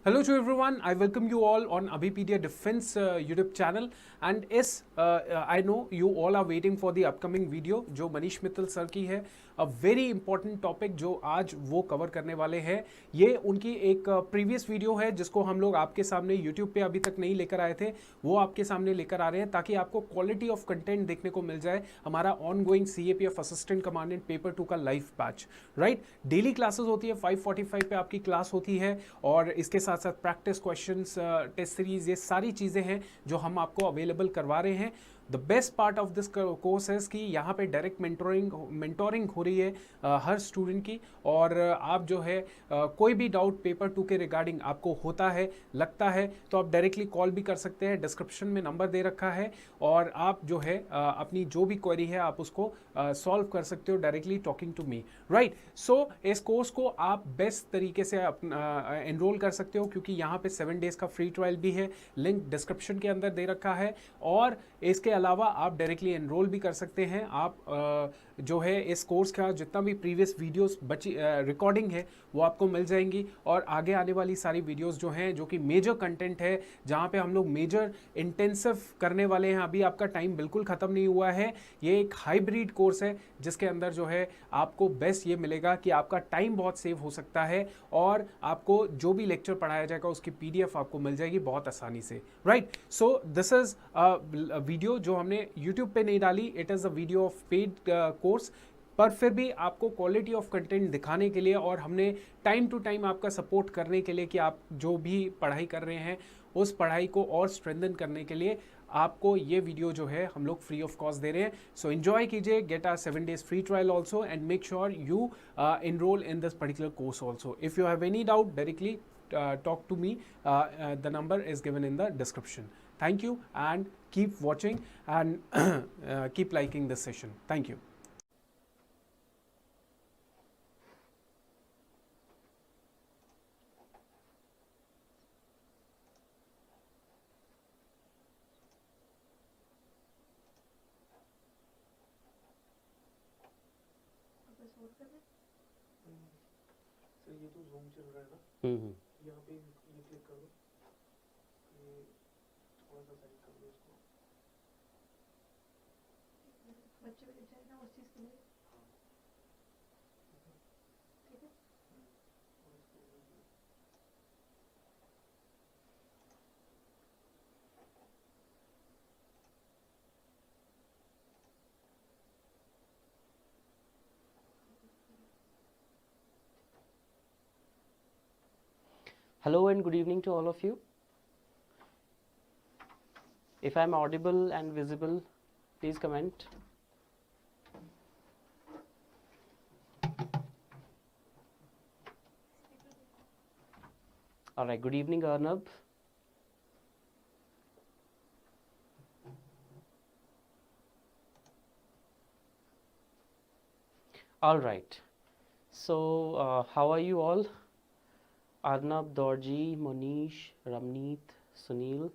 Hello to everyone. I welcome you all on Abhipedia Defense YouTube channel. And yes, I know you all are waiting for the upcoming video जो Manish Mittal sir की है. A very important topic जो आज वो cover करने वाले हैं. ये उनकी एक प्रीवियस वीडियो है जिसको हम लोग आपके सामने YouTube पे अभी तक नहीं लेकर आए थे, वो आपके सामने लेकर आ रहे हैं ताकि आपको क्वालिटी ऑफ कंटेंट देखने को मिल जाए. हमारा on going CAPF assistant commandant paper 2 का live batch, right. Daily classes होती है, 5:45 पे आपकी क्लास होती है और इसके साथ साथ प्रैक्टिस क्वेश्चंस, टेस्ट सीरीज, ये सारी चीज़ें हैं जो हम आपको अवेलेबल करवा रहे हैं. The best part of this course है कि यहाँ पे डायरेक्ट मेंटोरिंग हो रही है हर स्टूडेंट की. और आप जो है कोई भी डाउट पेपर 2 के रिगार्डिंग आपको होता है, लगता है, तो आप डायरेक्टली कॉल भी कर सकते हैं. डिस्क्रिप्शन में नंबर दे रखा है और आप जो है अपनी जो भी क्वेरी है आप उसको सॉल्व कर सकते हो directly talking to me, right. So इस कोर्स को आप बेस्ट तरीके से एनरोल कर सकते हो क्योंकि यहाँ पे 7 डेज का फ्री ट्रायल भी है. लिंक डिस्क्रिप्शन के अंदर दे रखा है. और इसके अलावा आप डायरेक्टली एनरोल भी कर सकते हैं. आप जो है इस कोर्स का जितना भी प्रीवियस वीडियोस बची रिकॉर्डिंग है वो आपको मिल जाएंगी. और आगे आने वाली सारी वीडियोस जो हैं, जो कि मेजर कंटेंट है, जहाँ पे हम लोग मेजर इंटेंसिव करने वाले हैं. अभी आपका टाइम बिल्कुल ख़त्म नहीं हुआ है. ये एक हाइब्रिड कोर्स है जिसके अंदर जो है आपको बेस्ट ये मिलेगा कि आपका टाइम बहुत सेव हो सकता है और आपको जो भी लेक्चर पढ़ाया जाएगा उसकी PDF आपको मिल जाएगी बहुत आसानी से, right. So this is video जो हमने YouTube पे नहीं डाली. It is a video of paid course, पर फिर भी आपको क्वालिटी ऑफ कंटेंट दिखाने के लिए और हमने टाइम टू टाइम आपका सपोर्ट करने के लिए कि आप जो भी पढ़ाई कर रहे हैं उस पढ़ाई को और स्ट्रेंथन करने के लिए आपको ये वीडियो जो है हम लोग फ्री ऑफ कॉस्ट दे रहे हैं. सो एंजॉय कीजिए, get our 7 days free trial also and make sure you enroll in this particular course also. If you have any doubt, directly talk to me. The number is given in the description. Thank you and keep watching and keep liking this session. Thank you. Sir ये तो zoom चल रहा है ना, यहाँ पे ये click कर दो, ये थोड़ा सा सेट कर दो इसको. बच्चे को दिख जाएगा उस चीज़ के लिए. हाँ ठीक है. और इसको Hello and good evening to all of you. If I am audible and visible, please comment. All right, good evening, Arnab. All right, so how are you all? Arnab, Dorji, Monish, Ramneet, Sunil.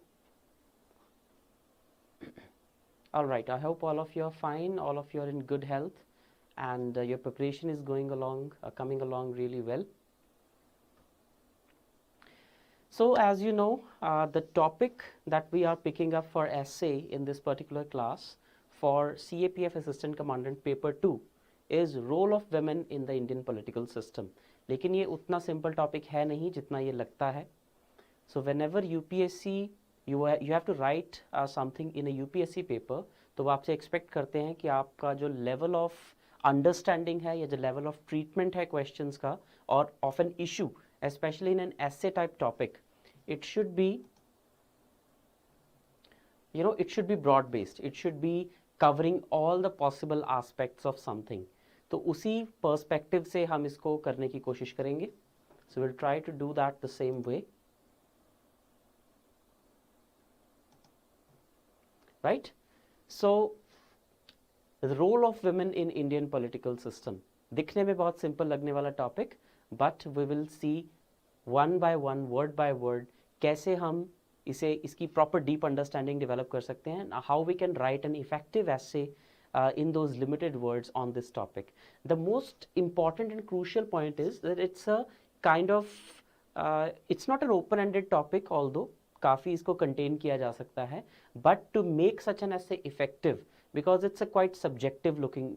All right, I hope all of you are fine, all of you are in good health, and your preparation is going along, coming along really well. So as you know, the topic that we are picking up for essay in this particular class for CAPF Assistant Commandant Paper 2 is role of women in the Indian political system. लेकिन ये उतना simple topic है नहीं जितना ये लगता है. So when ever UPSC you have to write something in a UPSC paper, तो वो आपसे एक्सपेक्ट करते हैं कि आपका जो लेवल ऑफ अंडरस्टैंडिंग है या जो लेवल ऑफ ट्रीटमेंट है क्वेश्चंस का और of an issue, especially in an essay type topic, it should be, you know, it should be broad based, it should be covering all the possible aspects of something. तो उसी perspective से हम इसको करने की कोशिश करेंगे. So will try to do that the same way, right. So the role of women in Indian political system, दिखने में बहुत सिंपल लगने वाला topic, but we will see one by one, word by word, कैसे हम इसकी proper deep understanding develop कर सकते हैं, how we can write an effective essay in those limited words on this topic. The most important and crucial point is that it's a kind of it's not an open ended topic, although काफ़ी इसको contain किया जा सकता है, but to make such an essay effective, because it's a quite subjective looking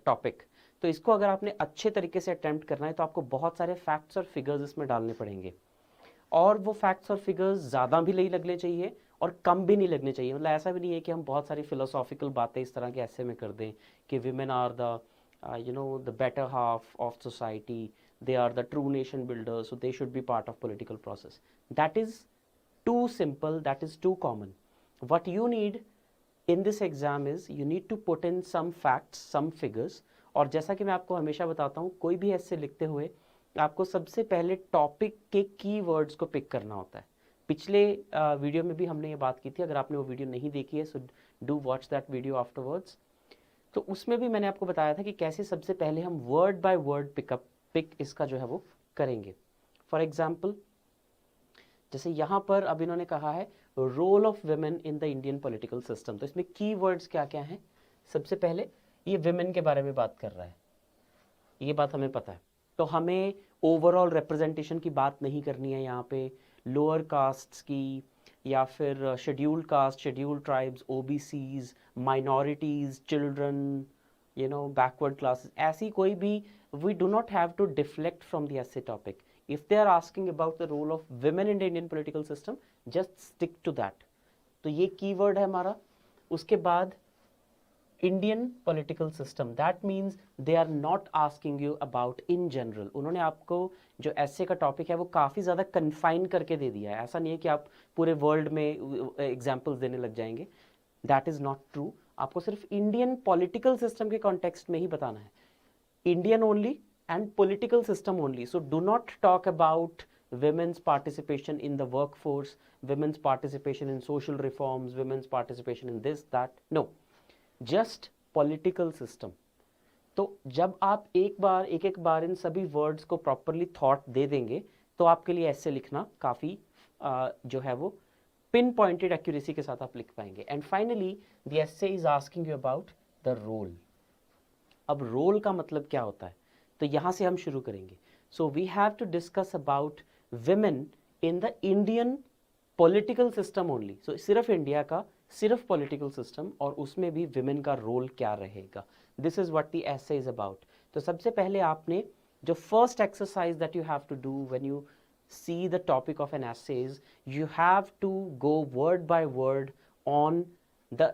topic, तो इसको अगर आपने अच्छे तरीके से अटेम्प्ट करना है तो आपको बहुत सारे फैक्ट्स और फिगर्स इसमें डालने पड़ेंगे, और वो फैक्ट्स और फिगर्स ज़्यादा भी नहीं लगने चाहिए और कम भी नहीं लगने चाहिए। मतलब ऐसा भी नहीं है कि हम बहुत सारी फिलोसॉफिकल बातें इस तरह के ऐसे में कर दें कि women are the the better half of society, they are the true nation builders, so they should be part of political process. That is too simple, that is too common. What you need in this exam is you need to put in some facts, some figures, और जैसा कि मैं आपको हमेशा बताता हूँ, कोई भी ऐसे लिखते हुए आपको सबसे पहले टॉपिक के कीवर्ड्स को पिक करना होता है। पिछले वीडियो में भी हमने ये बात की थी, अगर आपने वो वीडियो नहीं देखी है so do watch that video afterwards. तो उसमें भी मैंने आपको बताया था कि कैसे सबसे पहले हम वर्ड बाय वर्ड पिक इसका जो है वो करेंगे। फॉर एग्जाम्पल, जैसे यहाँ पर अब इन्होंने कहा है role of women in the Indian political system, तो इसमें कीवर्ड्स क्या क्या हैं? सबसे पहले ये वेमेन के बारे में बात कर रहा है, ये बात हमें पता है, तो हमें ओवरऑल रिप्रेजेंटेशन की बात नहीं करनी है यहाँ पे, लोअर कास्ट्स की या फिर scheduled caste, scheduled tribes, OBCs, minorities, children, backward classes, ऐसी कोई भी, we do not have to deflect from the essay topic. If they are asking about the role of women in the Indian political system, just stick to that. तो ये keyword है हमारा। उसके बाद Indian political system, that means they are not asking you about in general. उन्होंने आपको जो ऐसे का टॉपिक है वो काफ़ी ज़्यादा कन्फाइन करके दे दिया है, ऐसा नहीं है कि आप पूरे वर्ल्ड में एग्जाम्पल्स देने लग जाएंगे, दैट इज़ नॉट ट्रू। आपको सिर्फ इंडियन पॉलिटिकल सिस्टम के कॉन्टेक्स्ट में ही बताना है, Indian only and political system only. So do not talk about women's participation in the workforce, women's participation in social reforms, women's participation in this, that. No, just political system. तो जब आप एक बार इन सभी words को properly thought they देंगे तो आपके लिए ऐसे लिखना काफ़ी जो है वो पिन पॉइंटेड एक्यूरेसी के साथ आप लिख पाएंगे। And finally the essay is asking you about the role. अब रोल का मतलब क्या होता है, तो यहाँ से हम शुरू करेंगे। So we have to discuss about women in the Indian political system only. So सिर्फ इंडिया का सिर्फ पॉलिटिकल सिस्टम, और उसमें भी विमेन का रोल क्या रहेगा, this is what the essay is about. तो सबसे पहले आपने जो first exercise that you have to do when you see the topic of an essay is you have to go word by word on the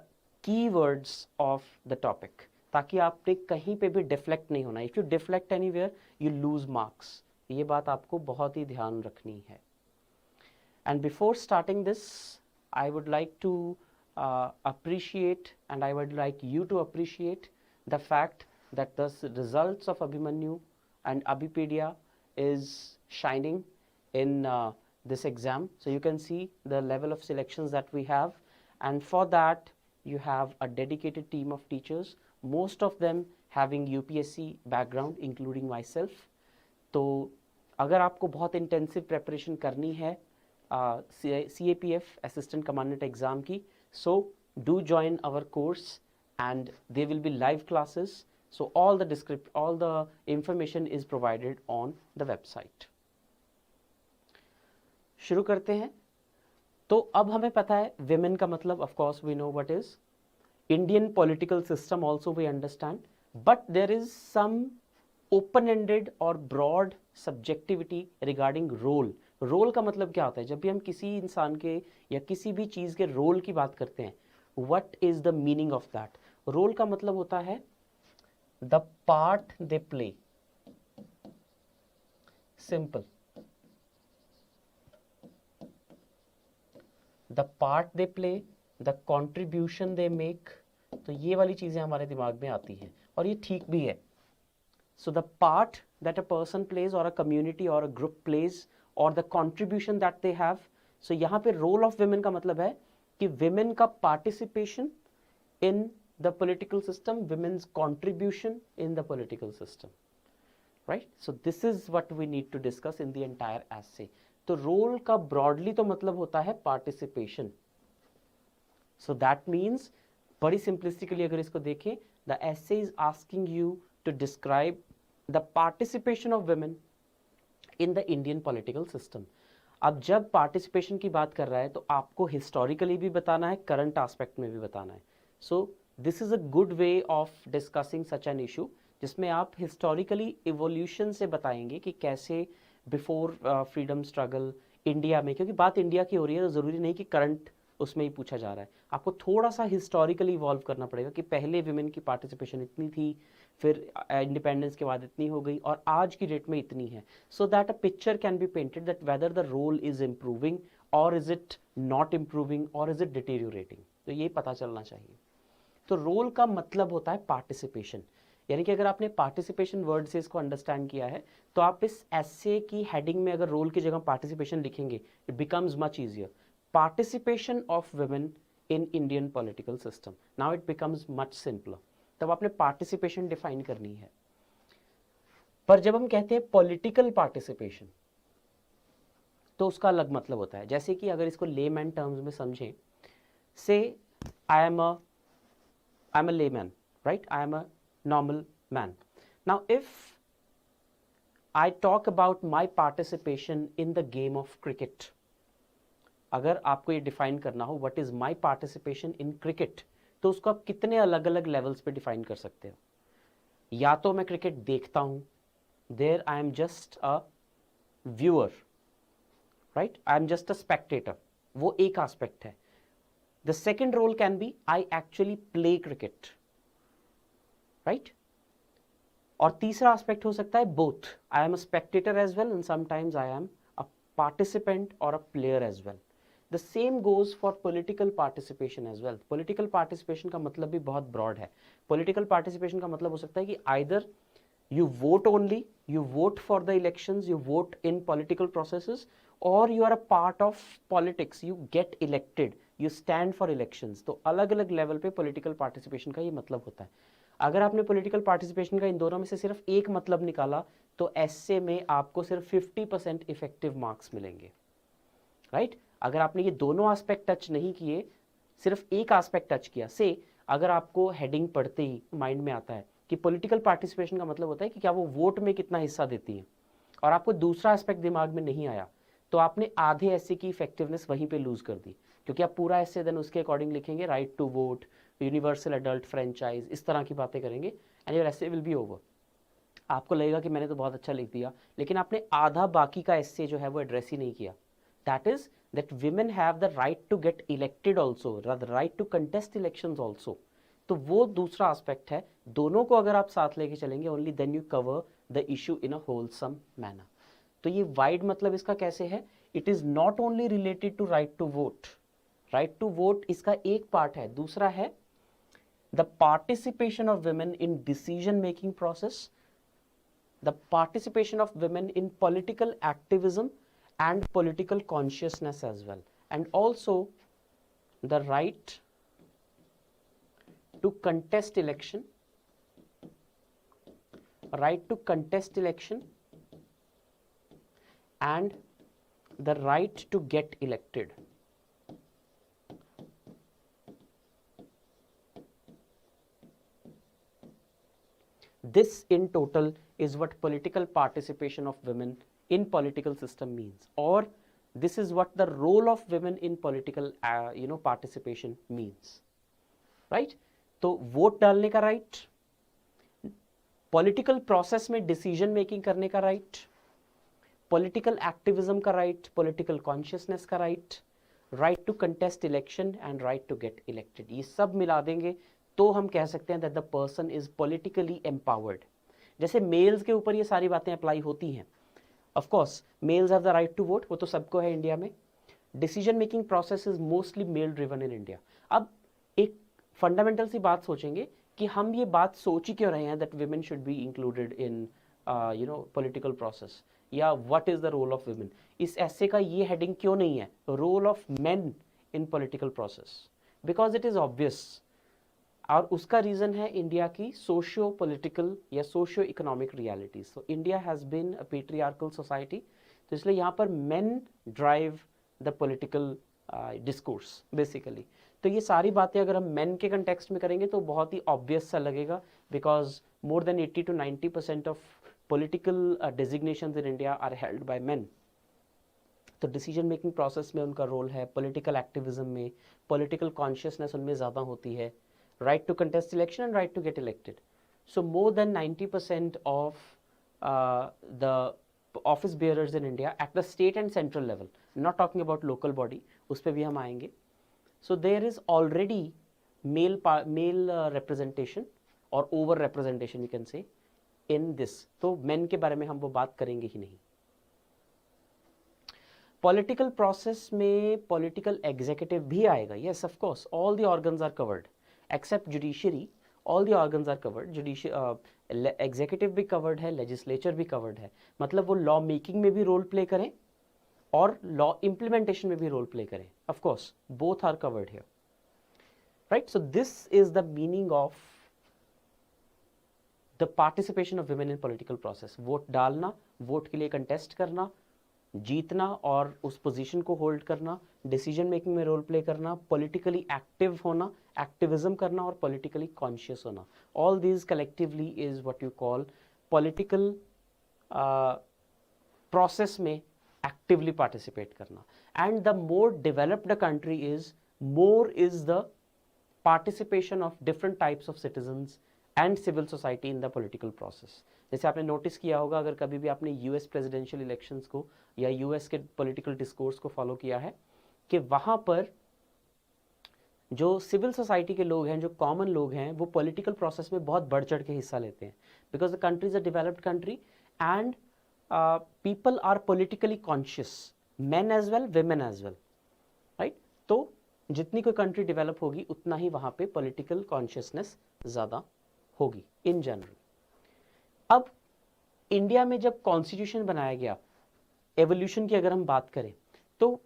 keywords of the topic, ताकि आपने कहीं पे भी डिफ्लेक्ट नहीं होना। If you deflect anywhere you lose marks, ये बात आपको बहुत ही ध्यान रखनी है। And before starting this I would like to appreciate and I would like you to appreciate the fact that the results of Abhimanyu and Abhipedia is shining in this exam. So you can see the level of selections that we have, and for that you have a dedicated team of teachers, most of them having UPSC background including myself. तो अगर आपको बहुत intensive preparation करनी है CAPF assistant commandant exam की, so do join our course and there will be live classes, so all the information is provided on the website. शुरू करते हैं। तो अब हमें पता है women का मतलब, of course we know what is Indian political system also we understand, but there is some open-ended or broad subjectivity regarding role. Role का मतलब क्या होता है? जब भी हम किसी इंसान के या किसी भी चीज़ के रोल की बात करते हैं, what is the meaning of that? Role का मतलब होता है the part they play. Simple. The part they play, the contribution they make. तो ये वाली चीज़ें हमारे दिमाग में आती हैं और ये ठीक भी है। So the part that a person plays or a community or a group plays or the contribution that they have. So यहाँ पे role of women का मतलब है कि women का participation in the political system, women's contribution in the political system, right? So this is what we need to discuss in the entire essay. तो role का broadly तो मतलब होता है participation. So that means बड़ी simplistically अगर इसको देखें, the essay is asking you to describe the participation of women in the Indian political system. अब जब पार्टिसिपेशन की बात कर रहा है तो आपको हिस्टोरिकली भी बताना है, करंट एस्पेक्ट में भी बताना है। So this is a good way of discussing such an issue, जिसमें आप हिस्टोरिकली इवोल्यूशन से बताएंगे कि कैसे बिफोर फ्रीडम स्ट्रगल इंडिया में, क्योंकि बात इंडिया की हो रही है तो ज़रूरी नहीं कि करंट उसमें ही पूछा जा रहा है, आपको थोड़ा सा हिस्टोरिकली इवॉल्व करना पड़ेगा कि पहले विमेन की पार्टिसिपेशन इतनी थी, फिर इंडिपेंडेंस के बाद इतनी हो गई और आज की डेट में इतनी है, so that a picture can be painted that whether the role is improving और इज इट नॉट इम्प्रूविंग और इज इट डिटेरियोरेटिंग। तो ये पता चलना चाहिए। तो रोल का मतलब होता है पार्टिसिपेशन, यानी कि अगर आपने पार्टिसिपेशन वर्ड से इसको अंडरस्टैंड किया है तो आप इस एसे की हेडिंग में अगर रोल की जगह पार्टिसिपेशन लिखेंगे, it becomes much easier. Participation of women in Indian political system, now it becomes much simpler. तब आपने पार्टिसिपेशन डिफाइन करनी है। पर जब हम कहते हैं पॉलिटिकल पार्टिसिपेशन तो उसका अलग मतलब होता है। जैसे कि अगर इसको लेमैन टर्म्स में समझें, से आई am a layman, right, I am a normal man. Now if I talk about my participation in the game of cricket, अगर आपको ये डिफाइन करना हो what is my participation in cricket, तो उसको आप कितने अलग अलग लेवल्स पे डिफाइन कर सकते हो। या तो मैं क्रिकेट देखता हूं, there I am just a viewer, right, I am just a spectator, वो एक एस्पेक्ट है। The second role can be I actually play cricket, right. और तीसरा एस्पेक्ट हो सकता है both, I am a spectator as well and sometimes I am a participant और a player as well. The same goes for political participation as well. Political participation का मतलब भी बहुत ब्रॉड है। पॉलिटिकल पार्टिसिपेशन का मतलब हो सकता है कि either you vote only, you vote for the elections, you vote in political processes, or you are a part of politics, you get elected, you stand for elections। तो अलग अलग लेवल पे पॉलिटिकल पार्टिसिपेशन का ये मतलब होता है। अगर आपने पॉलिटिकल पार्टिसिपेशन का इन दोनों में से सिर्फ एक मतलब निकाला तो ऐसे में आपको सिर्फ 50% इफेक्टिव मार्क्स मिलेंगे, राइट। अगर आपने ये दोनों एस्पेक्ट टच नहीं किए, सिर्फ एक एस्पेक्ट टच किया, से अगर आपको हेडिंग पढ़ते ही माइंड में आता है कि पॉलिटिकल पार्टिसिपेशन का मतलब होता है कि क्या वो वोट में कितना हिस्सा देती हैं, और आपको दूसरा एस्पेक्ट दिमाग में नहीं आया, तो आपने आधे ऐसे की इफेक्टिवनेस वहीं पे लूज कर दी, क्योंकि आप पूरा ऐसे देन उसके अकॉर्डिंग लिखेंगे, right to vote, universal adult franchise, इस तरह की बातें करेंगे, and your essay will be over. आपको लगेगा कि मैंने तो बहुत अच्छा लिख दिया, लेकिन आपने आधा बाकी का एसे जो है वो एड्रेस ही नहीं किया। That is that women have the right to get elected also, the right to contest elections also। तो वो दूसरा एस्पेक्ट है। दोनों को अगर आप साथ लेके चलेंगे, only then you cover the issue in a wholesome manner. तो ये वाइड मतलब इसका कैसे है, it is not only related to right to vote. Right to vote इसका एक पार्ट है, दूसरा है the participation of women in decision making process, the participation of women in political activism and political consciousness as well, and also the right to contest election, and the right to get elected। This in total is what political participation of women in political system means, or this is what the role of women in political participation means, right। तो vote डालने का right, political process में decision making करने का right, political activism का right, political consciousness का right, right to contest election and right to get elected, ये सब मिला देंगे तो हम कह सकते हैं that the person is politically empowered. जैसे मेल्स के ऊपर ये सारी बातें अप्लाई होती हैं, of course males have the right to vote, वो तो सबको है इंडिया में। Decision making process is mostly male driven in India. अब एक फंडामेंटल सी बात सोचेंगे कि हम ये बात सोच ही क्यों रहे हैं that women should be included in political process, या what is the role of women. इस ऐसे का ये हेडिंग क्यों नहीं है role of men in political process, because it is obvious. और उसका रीजन है इंडिया की सोशियो पॉलिटिकल या सोशियो इकोनॉमिक रियलिटीज। तो India has been a patriarchal society, तो इसलिए यहाँ पर men drive the political discourse basically. तो ये सारी बातें अगर हम मेन के कंटेक्स्ट में करेंगे तो बहुत ही ऑब्वियस सा लगेगा, because more than 80 to 90% of political designations in India are held by men. तो डिसीजन मेकिंग प्रोसेस में उनका रोल है, पॉलिटिकल एक्टिविज्म में, पॉलिटिकल कॉन्शियसनेस उनमें ज़्यादा होती है, right to contest election and right to get elected. So more than 90% of the office bearers in India at the state and central level, not talking about local body, उस पर भी हम आएंगे. So there is already male representation और over representation you can say in this. तो main के बारे में हम वो बात करेंगे ही नहीं. पॉलिटिकल प्रोसेस में पॉलिटिकल एग्जीक्यूटिव भी आएगा. Yes of course all the organs are covered except judiciary. All the organs are covered. Executive भी कवर्ड है, लेजिस्लेचर भी कवर्ड है. मतलब वो लॉ मेकिंग में भी रोल प्ले करें और लॉ इम्प्लीमेंटेशन में भी रोल प्ले करें. Of course both are covered here, right. So this is the meaning of the participation of women in political process. Vote डालना, वोट के लिए कंटेस्ट करना, जीतना और उस पोजीशन को होल्ड करना, डिसीजन मेकिंग में रोल प्ले करना, पॉलिटिकली एक्टिव होना, एक्टिविज्म करना और पॉलिटिकली कॉन्शियस होना. All these collectively is what you call political process में एक्टिवली पार्टिसिपेट करना. And the more developed the country is, more is the participation of different types of citizens and civil society in the political process. जैसे आपने notice किया होगा, अगर कभी भी आपने यूएस प्रेसिडेंशियल इलेक्शंस को या यूएस के पॉलिटिकल डिस्कोर्स को फॉलो किया है, कि वहाँ पर जो सिविल सोसाइटी के लोग हैं, जो कॉमन लोग हैं, वो पॉलिटिकल प्रोसेस में बहुत बढ़ चढ़ के हिस्सा लेते हैं. Because the country is a developed country and people are politically conscious, men as well, women as well, right. तो जितनी कोई कंट्री डेवलप होगी उतना ही वहाँ पे पॉलिटिकल कॉन्शियसनेस ज़्यादा होगी इन जनरल. अब इंडिया में जब कॉन्स्टिट्यूशन बनाया गया, एवोल्यूशन की अगर हम बात करें, तो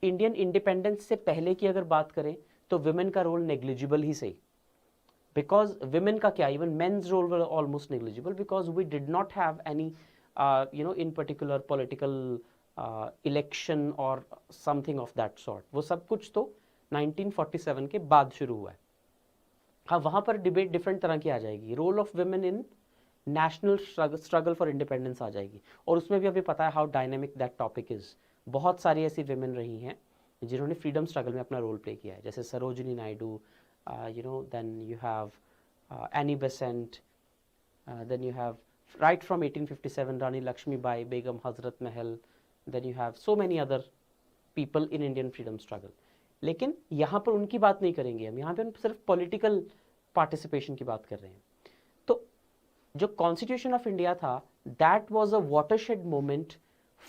इंडियन इंडिपेंडेंस से पहले की अगर बात करें तो विमेन का रोल नेग्लिजिबल ही सही. बिकॉज विमेन का क्या, even men's role were almost negligible, because we did not have any in particular political election और समथिंग ऑफ दैट सॉर्ट. वो सब कुछ तो 1947 के बाद शुरू हुआ है. हाँ, वहाँ पर डिबेट डिफरेंट तरह की आ जाएगी. Role of women in national struggle for independence आ जाएगी, और उसमें भी अभी पता है how dynamic that topic is. बहुत सारी ऐसी विमेन रही हैं जिन्होंने फ्रीडम स्ट्रगल में अपना रोल प्ले किया है, जैसे Sarojini Naidu, then you have Annie Besant, then you have right from 1857 Rani Lakshmibai, Begum Hazrat Mahal, then you have so many other people in Indian freedom struggle. लेकिन यहाँ पर उनकी बात नहीं करेंगे हम, यहाँ पे हम सिर्फ पॉलिटिकल पार्टिसिपेशन की बात कर रहे हैं. तो जो कॉन्स्टिट्यूशन ऑफ इंडिया था, that was a watershed moment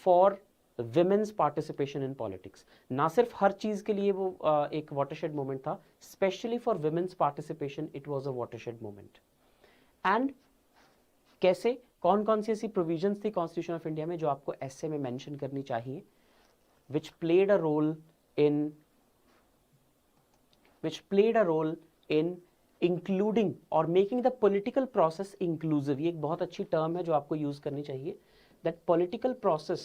for women's participation in politics. ना सिर्फ हर चीज के लिए वो एक वाटरशेड मोमेंट था, specially for women's participation it was a watershed moment. And कैसे, कौन कौन सी ऐसी प्रोविजंस थी कॉन्स्टिट्यूशन ऑफ इंडिया में जो आपको ऐसे में मेंशन करनी चाहिए, which played a role in including or making the political process inclusive. ये एक बहुत अच्छी टर्म है जो आपको यूज करनी चाहिए, that political process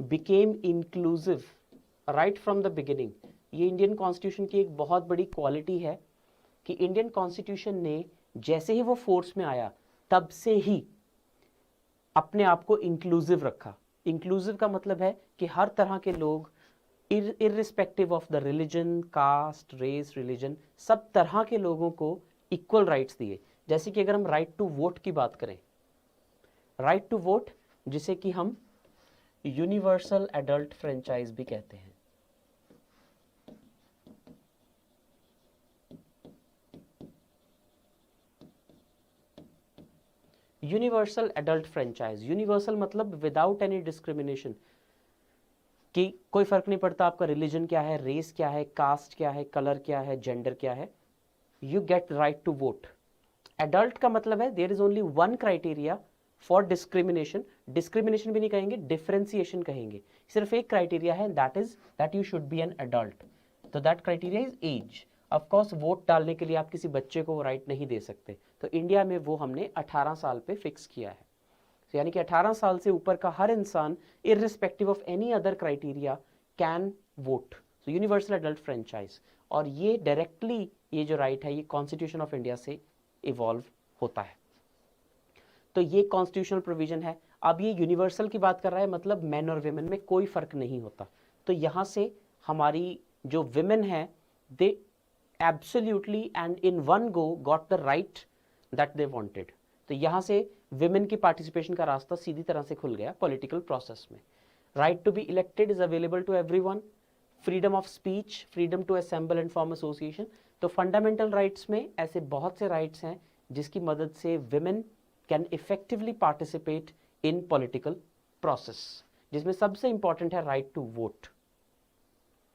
became inclusive right from the beginning. ये इंडियन कॉन्स्टिट्यूशन की एक बहुत बड़ी क्वालिटी है कि इंडियन कॉन्स्टिट्यूशन ने जैसे ही वो फोर्स में आया तब से ही अपने आप को इंक्लूसिव रखा. इंक्लूसिव का मतलब है कि हर तरह के लोग, irrespective of the religion, caste, race, religion, सब तरह के लोगों को इक्वल राइट्स दिए. जैसे कि अगर हम राइट टू वोट की बात करें, राइट टू वोट जिसे कि हम यूनिवर्सल एडल्ट फ्रेंचाइज भी कहते हैं. यूनिवर्सल एडल्ट फ्रेंचाइज, यूनिवर्सल मतलब विदाउट एनी डिस्क्रिमिनेशन, कि कोई फर्क नहीं पड़ता आपका रिलीजन क्या है, रेस क्या है, कास्ट क्या है, कलर क्या है, जेंडर क्या है, you get right to vote. Adult का मतलब है there is only one criteria for discrimination. Discrimination भी नहीं कहेंगे, डिफरेंशिएशन कहेंगे. सिर्फ एक क्राइटेरिया है, that is that you should be an adult. तो that criteria is age. Of course vote डालने के लिए आप किसी बच्चे को राइट नहीं दे सकते, तो इंडिया में वो हमने 18 साल पे फिक्स किया है. तो यानी कि 18 साल से ऊपर का हर इंसान irrespective of any other criteria can vote. So universal adult franchise, और ये डायरेक्टली ये जो राइट है ये कॉन्स्टिट्यूशन ऑफ इंडिया से इवॉल्व होता है। तो ये कॉन्स्टिट्यूशनल प्रोविजन है। अब ये यूनिवर्सल की बात कर रहा है, मतलब मेन और विमेन में कोई फर्क नहीं होता। तो यहाँ से हमारी जो विमेन है they absolutely and in one go got the right that they wanted. तो यहाँ से विमेन की पार्टिसिपेशन का रास्ता सीधी तरह से खुल गया पॉलिटिकल प्रोसेस में। Right to be elected is available to everyone, freedom of speech, freedom to assemble and form association. तो फंडामेंटल राइट्स में ऐसे बहुत से राइट्स हैं जिसकी मदद से women can effectively participate in political process, जिसमें सबसे इंपॉर्टेंट है राइट टू वोट।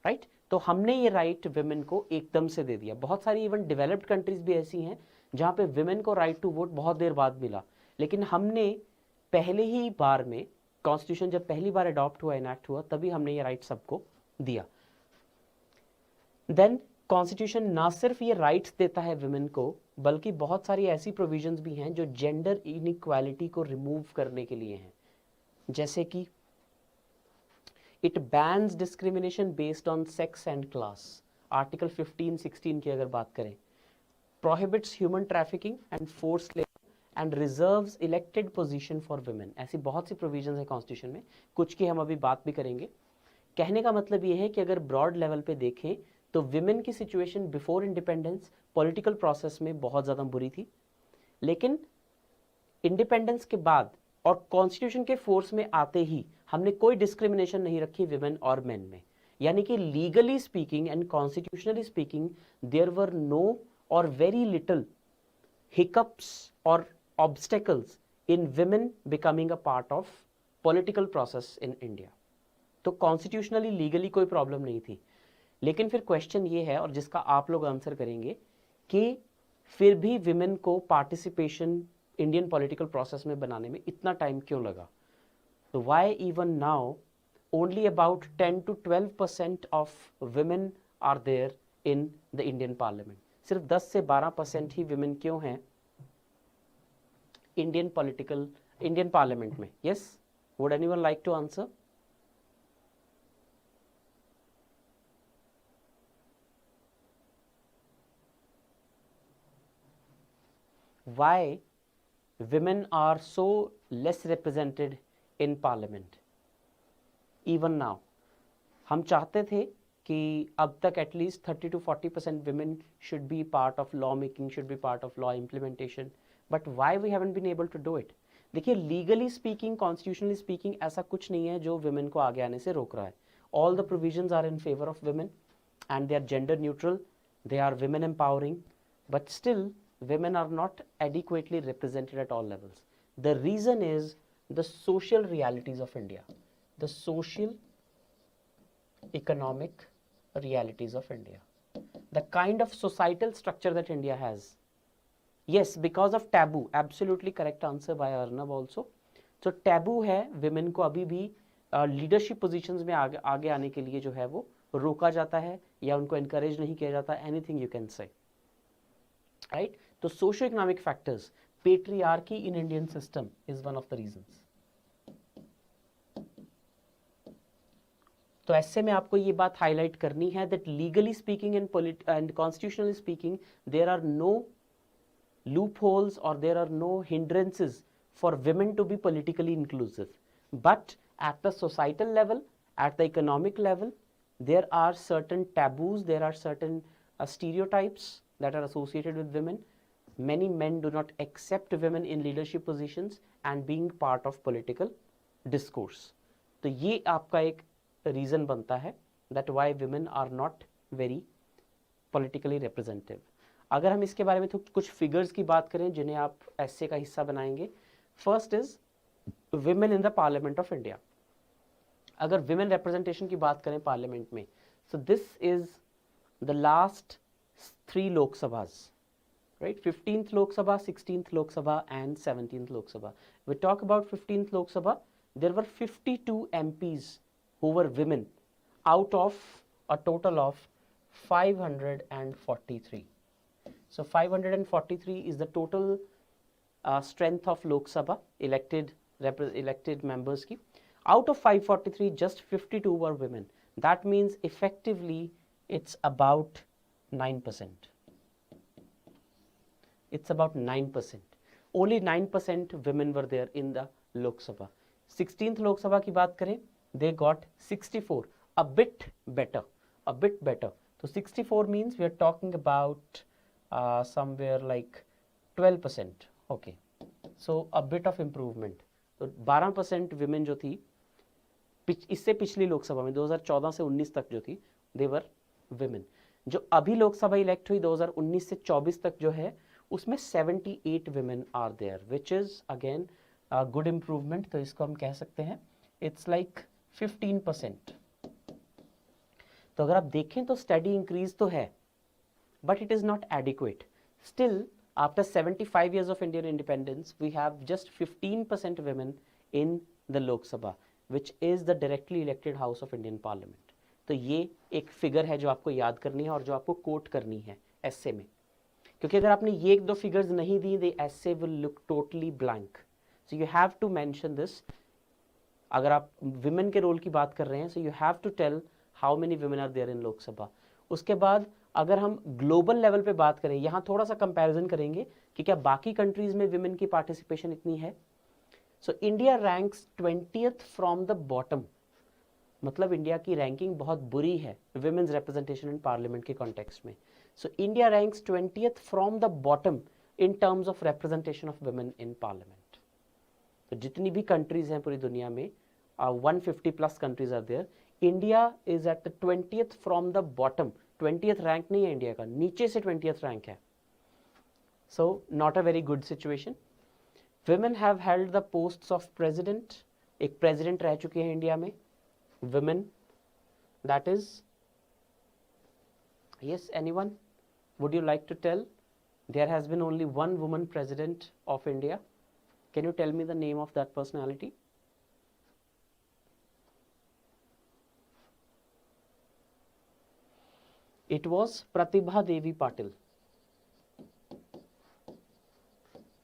राइट, तो हमने ये राइट विमेन को एकदम से दे दिया। बहुत सारी इवन डेवलप्ड कंट्रीज भी ऐसी हैं जहां पे विमेन को राइट टू वोट बहुत देर बाद मिला, लेकिन हमने पहले ही बार में कॉन्स्टिट्यूशन जब पहली बार अडॉप्ट हुआ, इनैक्ट हुआ, तभी हमने ये राइट सबको दिया। देन कॉन्स्टिट्यूशन ना सिर्फ ये राइट्स देता है विमेन को, बल्कि बहुत सारी ऐसी प्रोविजंस भी हैं जो जेंडर इनइक्वालिटी को रिमूव करने के लिए हैं। जैसे कि it bans discrimination based on sex and class, article 15-16 की अगर बात करें, prohibits human trafficking and force labour and reserves elected position for women. ऐसी बहुत सी प्रोविजंस है कॉन्स्टिट्यूशन में, कुछ की हम अभी बात भी करेंगे। कहने का मतलब ये है कि अगर ब्रॉड लेवल पे देखें तो विमेन की situation before independence political process में बहुत ज़्यादा बुरी थी, लेकिन इंडिपेंडेंस के बाद और कॉन्स्टिट्यूशन के फोर्स में आते ही हमने कोई डिस्क्रिमिनेशन नहीं रखी विमेन और मेन में। यानी कि legally speaking and constitutionally speaking there were no और वेरी लिटिल हिकअप्स और obstacles in women becoming a part of political process in India. तो कॉन्स्टिट्यूशनली लीगली कोई प्रॉब्लम नहीं थी। लेकिन फिर क्वेश्चन ये है, और जिसका आप लोग आंसर करेंगे, कि फिर भी विमेन को पार्टिसिपेशन इंडियन पॉलिटिकल प्रोसेस में बनाने में इतना टाइम क्यों लगा? तो why even now only about 10 to 12% of women are there in the Indian parliament. सिर्फ 10 से 12% ही विमेन क्यों हैं इंडियन पार्लियामेंट में? Yes, would anyone like to answer? Why women are so less represented in parliament even now? हम चाहते थे कि अब तक at least 30 to 40% women should be part of law making, should be part of law implementation, but why we haven't been able to do it? देखिए, legally speaking, constitutionally speaking ऐसा कुछ नहीं है जो विमेन को आगे आने से रोक रहा है। All the provisions are in favour of women and they are gender neutral, they are women empowering, but still women are not adequately represented at all levels. The reason is the social realities of India, the social economic realities of India, the kind of societal structure that India has. Yes, because of taboo. Absolutely correct answer by Arnab also. So taboo है, women को अभी भी leadership positions में आगे आने के लिए जो है वो रोका जाता है या उनको encourage नहीं किया जाता, anything you can say. Right? तो socio economic factors, patriarchy in Indian system is one of the reasons. तो ऐसे में आपको ये बात हाईलाइट करनी है that legally speaking and constitutionally speaking there are no loopholes और there are no hindrances for women to be politically inclusive, but at the societal level, at the economic level, there are certain taboos, there are certain stereotypes that are associated with women. Many men do not accept women in leadership positions and being part of political discourse. तो ये आपका एक reason बनता है that why women are not very politically representative. अगर हम इसके बारे में तो कुछ फिगर्स की बात करें जिन्हें आप ऐसे का हिस्सा बनाएंगे, first is women in the Parliament of India. अगर women representation की बात करें पार्लियामेंट में, so this is the last 3 Lok Sabhas, right? 15th Lok Sabha, 16th Lok Sabha and 17th Lok Sabha. We talk about 15th Lok Sabha, there were 52 MPs who were women out of a total of 543. So 543 is the total strength of Lok Sabha elected members ki. Out of 543, just 52 were women. That means effectively it's about 9%. It's about 9%. Only 9% women were there in the Lok Sabha. 16th Lok Sabha की बात करें, they got 64, a bit better. So 64 means we are talking about somewhere like 12%. Okay, so a bit of improvement. तो 12% women जो थी इससे पिछली लोकसभा में 2014 से 19 तक जो थी, they were women. जो अभी लोकसभा इलेक्ट हुई 2019 से 24 तक जो है, उसमें 78 women are there, which is again a good improvement. तो इसको हम कह सकते हैं it's like 15%. तो अगर आप देखें तो steady increase तो है, but it is not adequate. Still, after 75 years of Indian independence, we have just 15% women in the Lok Sabha, which is the directly elected house of Indian Parliament. तो ये एक फिगर है जो आपको याद करनी है और जो आपको कोट करनी है एस्से में, क्योंकि अगर आपने ये एक दो फिगर्स नहीं दी, the essay will look totally blank. So you have to mention this. अगर आप women के रोल की बात कर रहे हैं, so you have to tell how many women are there in लोक सभा. उसके बाद अगर हम ग्लोबल लेवल पे बात करें, यहाँ थोड़ा सा कंपैरिजन करेंगे कि क्या बाकी कंट्रीज में विमेन की पार्टिसिपेशन इतनी है. So India ranks 20th from the bottom, मतलब इंडिया की रैंकिंग बहुत बुरी है विमेन्स रिप्रेजेंटेशन इन पार्लियामेंट के कॉन्टेक्स्ट में. So India ranks 20th from the bottom in terms of representation of women in parliament. तो जितनी भी कंट्रीज हैं पूरी दुनिया में, 150 plus countries are there, India is at the 20th from the bottom. 20th rank नहीं है इंडिया का, नीचे से 20th रैंक है. So not a very good situation. Women have held the posts of president. एक प्रेसिडेंट रह चुके हैं इंडिया में women, that is, yes, anyone, would you like to tell? There has been only one woman president of India. Can you tell me the name of that personality? It was Pratibha Devi Patil.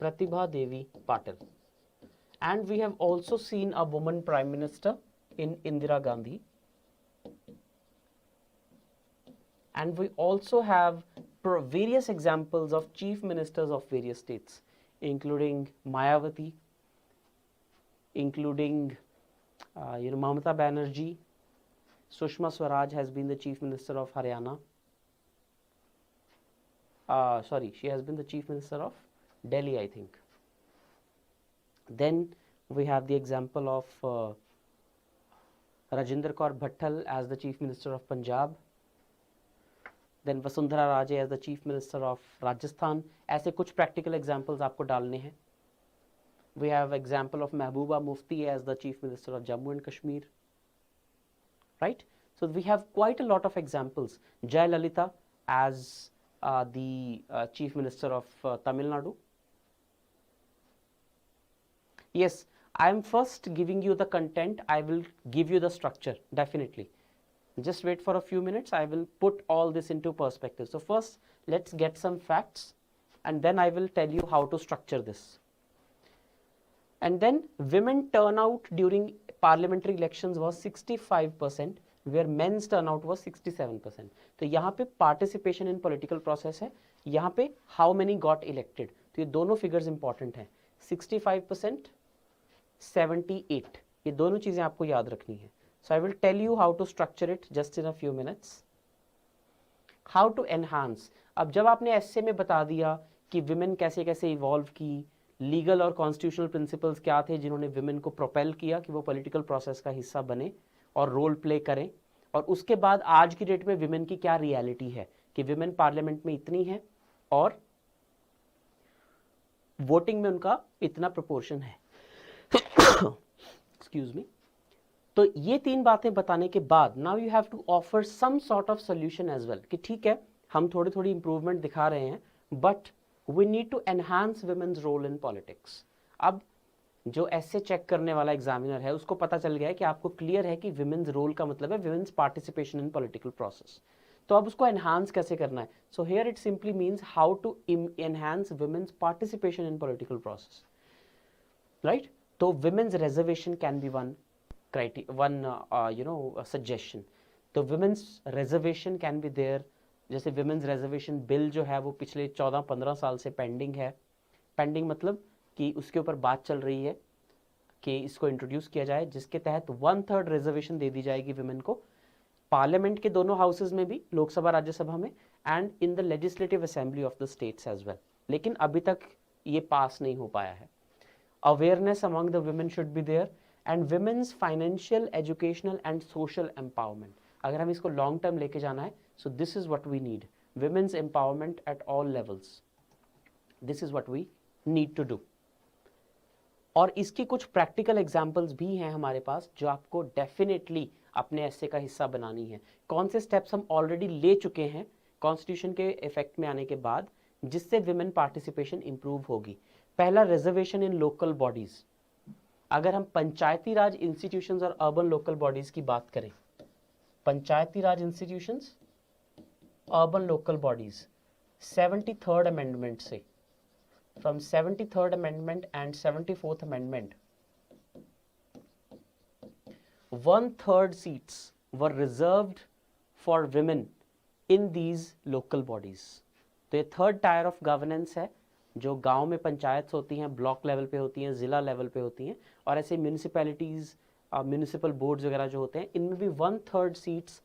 Pratibha Devi Patil. And we have also seen a woman prime minister in Indira Gandhi. And we also have various examples of chief ministers of various states, including Mayawati, including Mamata Banerjee. Sushma Swaraj has been the chief minister of Haryana. She has been the chief minister of Delhi, I think. Then we have the example of Rajinder Kaur Bhattal as the chief minister of Punjab. Then Vasundhara Raje as the chief minister of Rajasthan. ऐसे कुछ practical examples आपको डालने हैं. We have example of Mehbooba Mufti as the chief minister of Jammu and Kashmir. Right? So we have quite a lot of examples. Jayalalitha as the chief minister of Tamil Nadu. Yes, I am first giving you the content. I will give you the structure, definitely. Just wait for a few minutes. I will put all this into perspective. So first, let's get some facts, and then I will tell you how to structure this. And then women turnout during parliamentary elections was 65%, where men's turnout was 67%. तो यहाँ पे participation in political process है, यहाँ पे how many got elected. तो ये दोनों figures important हैं. 65%, 78. ये दोनों चीजें आपको याद रखनी है. So I will tell you how to structure it just in a few minutes. How to enhance. अब जब आपने essay में बता दिया कि women कैसे कैसे evolve की, legal और constitutional principles क्या थे जिन्होंने women को propel किया कि वो political process का हिस्सा बने और role play करें, और उसके बाद आज की डेट में women की क्या reality है कि women parliament में इतनी है और voting में उनका इतना proportion है. Excuse me. तो ये तीन बातें बताने के बाद now you have to offer some sort of solution as well कि ठीक है हम थोड़ी थोड़ी improvement दिखा रहे हैं but we need to enhance women's role in politics. अब जो ऐसे चेक करने वाला एग्जामिनर है उसको पता चल गया है कि आपको क्लियर है कि women's role का मतलब है women's participation in political process. तो अब उसको enhance कैसे करना है? So here it simply means how to enhance women's participation in political process. Right? तो women's reservation can be one criteria, one suggestion. तो women's reservation can be there, जैसे women's reservation bill जो है वो पिछले 14-15 साल से पेंडिंग है। पेंडिंग मतलब कि उसके ऊपर बात चल रही है कि इसको इंट्रोड्यूस किया जाए, जिसके तहत 1/3 रिजर्वेशन दे दी जाएगी विमेन को पार्लियामेंट के दोनों हाउसेज में भी, लोकसभा राज्यसभा में, and in the legislative assembly of the states as well. लेकिन अभी तक ये पास नहीं हो पाया है। Awareness among the women should be there and women's financial, educational and social empowerment. अगर हम इसको लॉन्ग टर्म लेके जाना है, so this is what we need, women's empowerment at all levels, this is what we need to do. और इसकी कुछ practical examples भी हैं हमारे पास जो आपको डेफिनेटली अपने ऐसे का हिस्सा बनानी है। कौन से स्टेप्स हम ऑलरेडी ले चुके हैं कॉन्स्टिट्यूशन के इफेक्ट में आने के बाद, जिससे विमेन पार्टिसिपेशन इंप्रूव होगी। पहला, रिजर्वेशन इन लोकल बॉडीज। अगर हम पंचायती राज इंस्टीट्यूशंस और अर्बन लोकल बॉडीज की बात करें, Panchayati Raj institutions, urban local bodies, 73rd amendment से, from 73rd amendment and 74th amendment, 1/3 seats were reserved for women in these local bodies. तो ये थर्ड टायर ऑफ गवर्नेंस है, जो गांव में पंचायत होती हैं, ब्लॉक लेवल पे होती हैं, जिला लेवल पे होती हैं, और ऐसे म्यूनिसिपैलिटीज, म्यूनिसिपल बोर्ड्स वगैरह जो होते हैं, इनमें भी 1/3 seats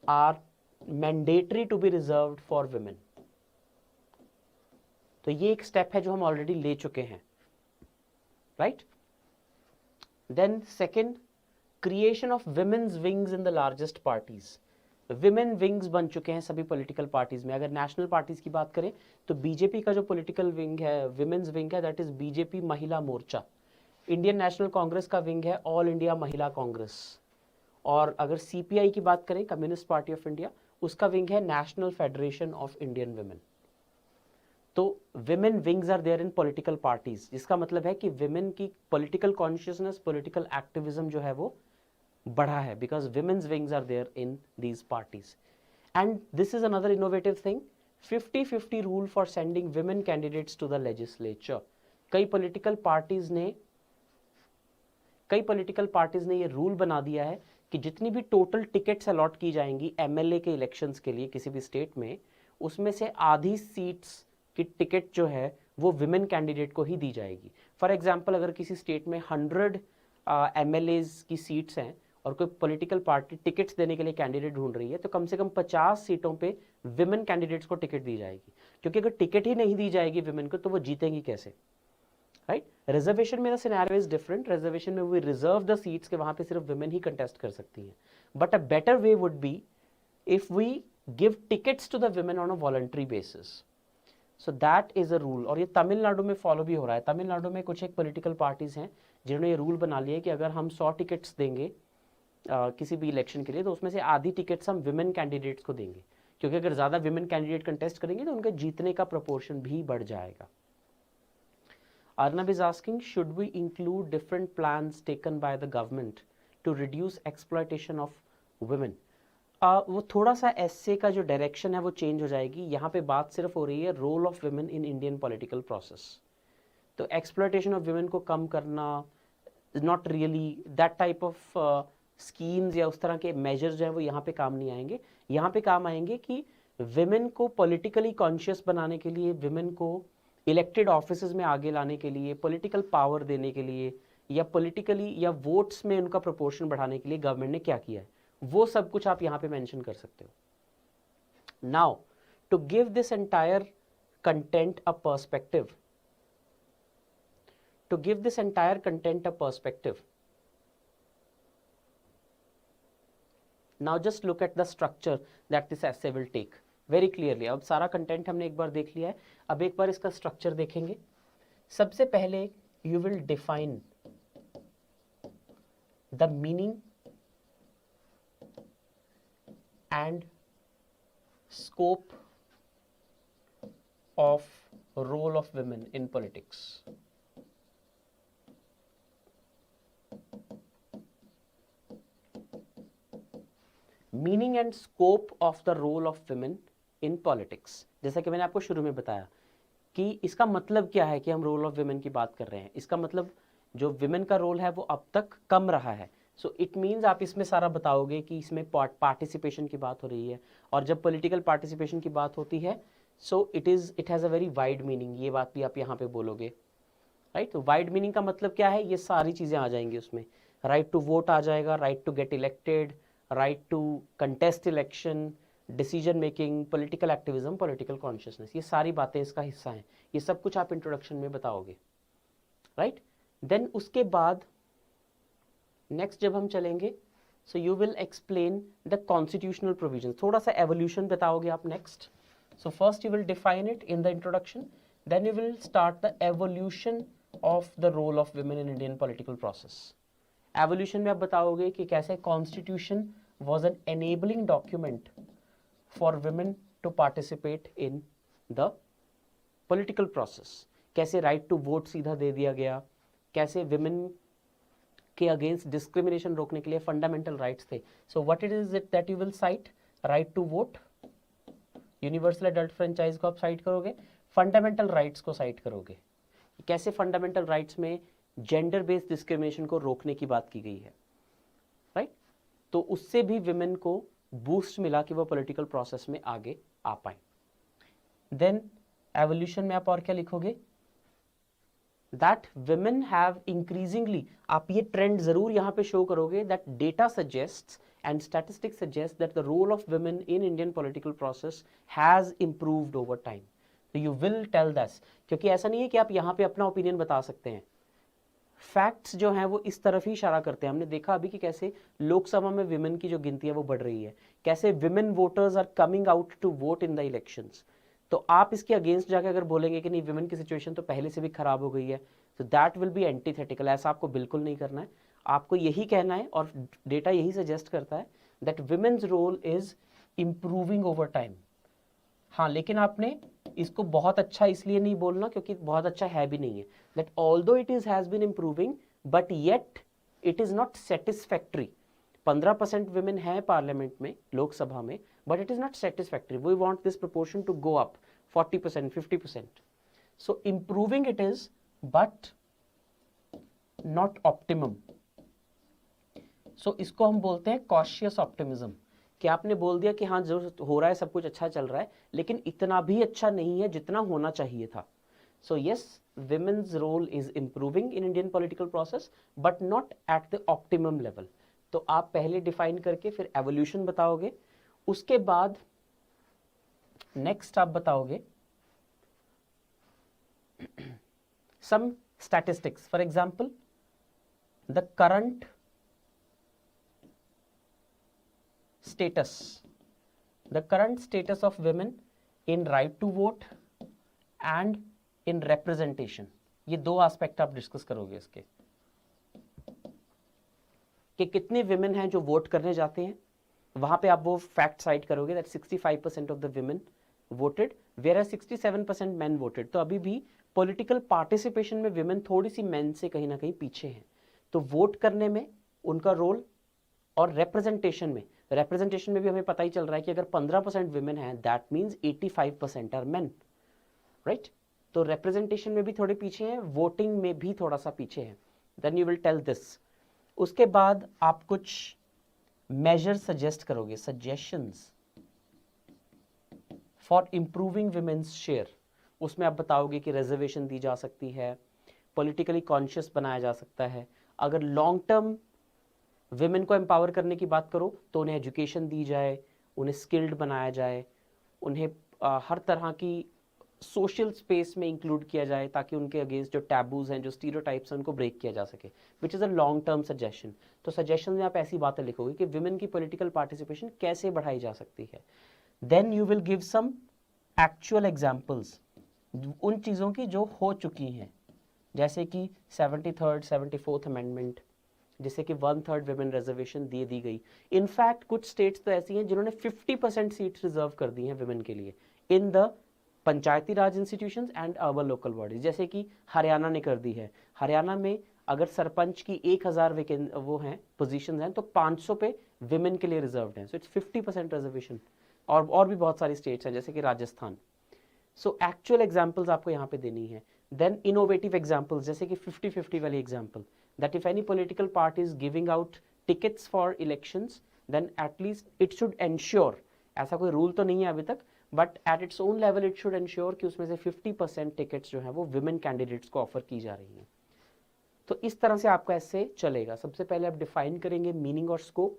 are mandatory to be reserved for women. तो ये एक स्टेप है जो हम ऑलरेडी ले चुके हैं, right. Then second, creation of women's wings in the largest parties. Women wings बन चुके हैं सभी पॉलिटिकल पार्टीज में। अगर नेशनल पार्टीज की बात करें तो बीजेपी का जो पॉलिटिकल विंग है, विमेन्स विंग है, दैट इज बीजेपी महिला मोर्चा। इंडियन नेशनल कांग्रेस का विंग है ऑल इंडिया महिला कांग्रेस। और अगर सीपीआई की बात करें, कम्युनिस्ट पार्टी ऑफ इंडिया, उसका विंग है national federation of Indian women. तो women wings are there in political parties, जिसका मतलब है कि विमेन की पॉलिटिकल कॉन्शियसनेस, पॉलिटिकल एक्टिविज्म जो है वो बढ़ा है, because women's wings are there in these parties. And this is another innovative thing, 50-50 rule for sending women candidates to the legislature. कई पॉलिटिकल पार्टीज ने ये रूल बना दिया है कि जितनी भी टोटल टिकट्स अलॉट की जाएंगी एमएलए के इलेक्शंस के लिए किसी भी स्टेट में, उसमें से आधी सीट्स की टिकट जो है वो विमेन कैंडिडेट को ही दी जाएगी। फॉर एग्जांपल, अगर किसी स्टेट में 100 एमएलएज की सीट्स हैं और कोई पॉलिटिकल पार्टी टिकट्स देने के लिए कैंडिडेट ढूंढ रही है, तो कम से कम 50 सीटों पे विमेन कैंडिडेट्स को टिकट दी जाएगी, क्योंकि अगर टिकट ही नहीं दी जाएगी विमेन को तो वो जीतेंगी कैसे, राइट। रिजर्वेशन में the scenario is different. Reservation में वी रिजर्व द सीट्स के वहां पे सिर्फ विमेन ही कंटेस्ट कर सकती हैं। But a better way would be if we give tickets to the women on a voluntary basis. So that is a rule, और ये तमिलनाडु में फॉलो भी हो रहा है। तमिलनाडु में कुछ एक पॉलिटिकल पार्टीज हैं जिन्होंने ये रूल बना लिया है कि अगर हम 100 टिकट्स देंगे किसी भी इलेक्शन के लिए, तो उसमें से आधी टिकट्स हम विमेन कैंडिडेट्स को देंगे, क्योंकि अगर ज़्यादा विमेन कैंडिडेट कंटेस्ट करेंगे तो उनके जीतने का प्रोपोर्शन भी बढ़ जाएगा। Arnab is asking, should we include different plans taken by the government to reduce exploitation of women? वो थोड़ा सा ऐसे का जो डायरेक्शन है वो चेंज हो जाएगी। यहाँ पे बात सिर्फ हो रही है role of women in Indian political process. तो एक्सप्लॉयटेशन ऑफ विमेन को कम करना, not really that type of schemes या उस तरह के मेजर्स जो है वो यहाँ पे काम नहीं आएंगे। यहाँ पे काम आएंगे कि विमेन को पॉलिटिकली कॉन्शियस बनाने के लिए, विमेन को इलेक्टेड ऑफिसेज में आगे लाने के लिए, पॉलिटिकल पावर देने के लिए, या पॉलिटिकली या वोट्स में उनका प्रोपोर्शन बढ़ाने के लिए गवर्नमेंट ने क्या किया है, वो सब कुछ आप यहाँ पे मेंशन कर सकते हो। Now to give this entire content a perspective, now just look at the structure that this essay will take very clearly. अब सारा कंटेंट हमने एक बार देख लिया है, अब एक बार इसका स्ट्रक्चर देखेंगे। सबसे पहले you will define the meaning and scope of role of women in politics. Meaning and scope of the role of women in politics. जैसा कि मैंने आपको शुरू में बताया कि इसका मतलब क्या है कि हम रोल ऑफ विमेन की बात कर रहे हैं। इसका मतलब जो विमेन का रोल है वो अब तक कम रहा है। सो इट मीन्स आप इसमें सारा बताओगे कि इसमें पार्टिसिपेशन की बात हो रही है, और जब पॉलिटिकल पार्टिसिपेशन की बात होती है so it has a very wide meaning, ये बात भी आप यहाँ पे बोलोगे, राइट। तो वाइड मीनिंग का मतलब क्या है, ये सारी चीज़ें आ जाएंगी उसमें, राइट टू वोट आ जाएगा, right to get elected, right to contest election, decision making, political activism, political consciousness, ये सारी बातें इसका हिस्सा हैं। ये सब कुछ आप इंट्रोडक्शन में बताओगे, राइट। देन उसके बाद नेक्स्ट जब हम चलेंगे so you will explain the constitutional provision, थोड़ा सा एवोल्यूशन बताओगे आप next. So first you will define it in the introduction, then you will start the evolution of the role of women in Indian political process. Evolution में आप बताओगे कि कैसे constitution was an enabling document for women to participate in the political process, कैसे right to vote सीधा दे दिया गया, कैसे विमेन के अगेंस्ट डिस्क्रिमिनेशन रोकने के लिए फंडामेंटल राइट्स थे। So what it is it that you will cite, right to vote, universal adult franchise को आप साइट करोगे, फंडामेंटल राइट्स को साइट करोगे, कैसे फंडामेंटल राइट्स में जेंडर बेस्ड डिस्क्रिमिनेशन को रोकने की बात की गई है, राइट। तो उससे भी विमेन को बूस्ट मिला कि वो पॉलिटिकल प्रोसेस में आगे आ पाए। देन एवोल्यूशन में आप और क्या लिखोगे, दैट women have increasingly, आप ये ट्रेंड जरूर यहाँ पे शो करोगे, that data suggests and statistics suggest that the role of women in Indian political process has improved over time. So you will tell this, क्योंकि ऐसा नहीं है कि आप यहाँ पे अपना ओपिनियन बता सकते हैं, फैक्ट्स जो हैं वो इस तरफ ही इशारा करते हैं। हमने देखा अभी कि कैसे लोकसभा में विमेन की जो गिनती है वो बढ़ रही है, कैसे women voters are coming out to vote in the elections. तो आप इसके अगेंस्ट जाके अगर बोलेंगे कि नहीं विमेन की सिचुएशन तो पहले से भी खराब हो गई है, तो दैट विल बी एंटीथेटिकल। ऐसा आपको बिल्कुल नहीं करना है, आपको यही कहना है, और डेटा यही सजेस्ट करता है that women's role is improving over time. हाँ, लेकिन आपने इसको बहुत अच्छा इसलिए नहीं बोलना क्योंकि बहुत अच्छा है भी नहीं है, that although it is has been improving but yet it is not satisfactory. 15% women है पार्लियामेंट में, लोकसभा में, but it is not satisfactory. We want this proportion to go up 40%, 50%. So improving it is, but not optimum. So इसको हम बोलते हैं cautious optimism, कि आपने बोल दिया कि हाँ जो हो रहा है सब कुछ अच्छा चल रहा है, लेकिन इतना भी अच्छा नहीं है जितना होना चाहिए था। So yes, women's role is improving in Indian political process, but not at the optimum level. तो आप पहले डिफाइन करके फिर एवोल्यूशन बताओगे, उसके बाद नेक्स्ट आप बताओगे some statistics, for example the current status of women in right to vote and in representation. ये दो एस्पेक्ट आप डिस्कस करोगे इसके, कि कितने विमेन हैं जो वोट करने जाते हैं, वहां पे आप वो फैक्ट साइट करोगे that 65% of the women voted where 67% men voted. तो अभी भी पॉलिटिकल पार्टिसिपेशन में विमेन थोड़ी सी मेन से कहीं ना कहीं पीछे हैं। तो वोट करने में उनका रोल और रिप्रेजेंटेशन में भी हमें पता ही चल रहा है कि अगर 15% विमेन है that means 85% are men, right. तो रिप्रेजेंटेशन में भी थोड़े पीछे हैं, वोटिंग में भी थोड़ा सा पीछे हैं। Then you will tell this. उसके बाद आप कुछ मेजर सजेस्ट करोगे, suggestions for improving women's share. उसमें आप बताओगे कि रिजर्वेशन दी जा सकती है, पॉलिटिकली कॉन्शियस बनाया जा सकता है। अगर लॉन्ग टर्म विमेन को एम्पावर करने की बात करो तो उन्हें एजुकेशन दी जाए, उन्हें स्किल्ड बनाया जाए, उन्हें हर तरह की सोशल स्पेस में इंक्लूड किया जाए ताकि उनके अगेंस्ट जो टैबूज हैं, जो स्टीरियोटाइप्स हैं, उनको ब्रेक किया जा सके, which is a long term suggestion. तो सजेशन में आप ऐसी बातें लिखोगे कि विमेन की पॉलिटिकल पार्टिसिपेशन कैसे बढ़ाई जा सकती है। Then you will give some actual examples उन चीज़ों की जो हो चुकी हैं, जैसे कि 73rd 74th अमेंडमेंट, जिससे कि 1/3 विमेन रिजर्वेशन दी गई। इनफैक्ट कुछ स्टेट्स तो ऐसी हैं जिन्होंने 50% सीट्स रिजर्व कर दी हैं विमेन के लिए in the Panchayati Raj institutions and urban local bodies, जैसे कि हरियाणा ने कर दी है। हरियाणा में अगर सरपंच की 1000 वो हैं पोजीशंस हैं तो 500 पे विमेन के लिए रिजर्व्ड हैं। So it's 50% reservation. और भी बहुत सारी स्टेट्स हैं जैसे कि राजस्थान। सो एक्चुअल एग्जाम्पल्स आपको यहाँ पे देनी है। देन इनोवेटिव एग्जाम्पल्स, जैसे कि 50-50 वाली example, that if any political party is giving out tickets for elections, then at least it should ensure, ऐसा कोई रूल तो नहीं है अभी तक, but at its own level it should ensure कि उसमें से 50% टिकट्स जो है वो विमेन कैंडिडेट्स को ऑफर की जा रही हैं। तो इस तरह से आपका ऐसे चलेगा। सबसे पहले आप डिफाइन करेंगे मीनिंग और स्कोप,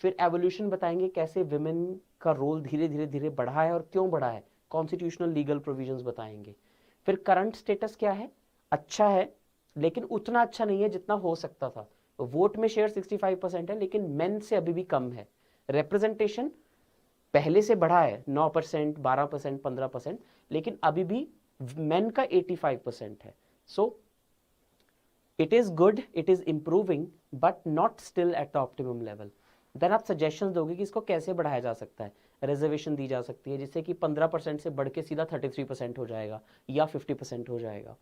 फिर एवोल्यूशन बताएंगे कैसे विमेन का रोल धीरे धीरे धीरे बढ़ा है और क्यों बढ़ा है, कॉन्स्टिट्यूशनल लीगल प्रोविजंस बताएंगे, फिर करंट स्टेटस क्या है, अच्छा है लेकिन उतना अच्छा नहीं है जितना हो सकता था। वोट में शेयर 65% है लेकिन मेन से अभी भी कम है। रिप्रेजेंटेशन पहले से बढ़ा है 9%, 12%, 15%, लेकिन अभी भी मेन का 85% है। So it is good, it is improving but not still at the optimum level. Then आप सजेशन दोगे कि इसको कैसे बढ़ाया जा सकता है। रिजर्वेशन दी जा सकती है जिससे कि 15% से बढ़ के सीधा 33% हो जाएगा या 50% हो जाएगा।